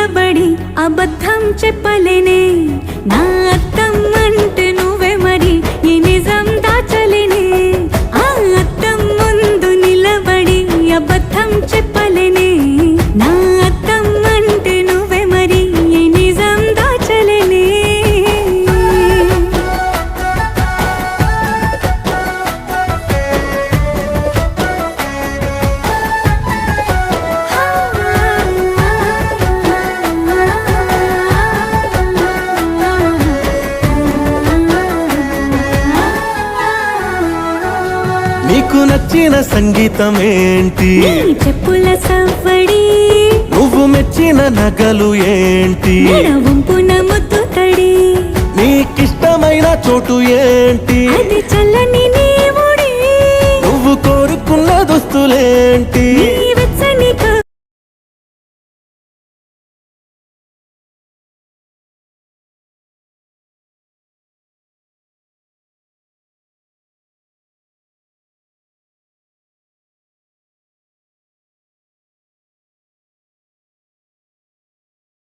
నిలబడి అబద్ధం చెప్పలేనే నా అద్దం అంటే నువ్వే మరి ఈ నిజం దాచలేనే ఆ అద్దం ముందు నిలబడి అబద్ధం చెప్పలేనే నా అద్దం అంటే నువ్వే మరి ఈ నిజం దాచలేనే నీకు నచ్చిన సంగీతం ఏంటి నీ చెప్పుల సవ్వడి నువ్వు మెచ్చిన నగలు ఏంటి వంపున ముద్దు తడి నీకిష్టమైన చోటు ఏంటి అది చల్లని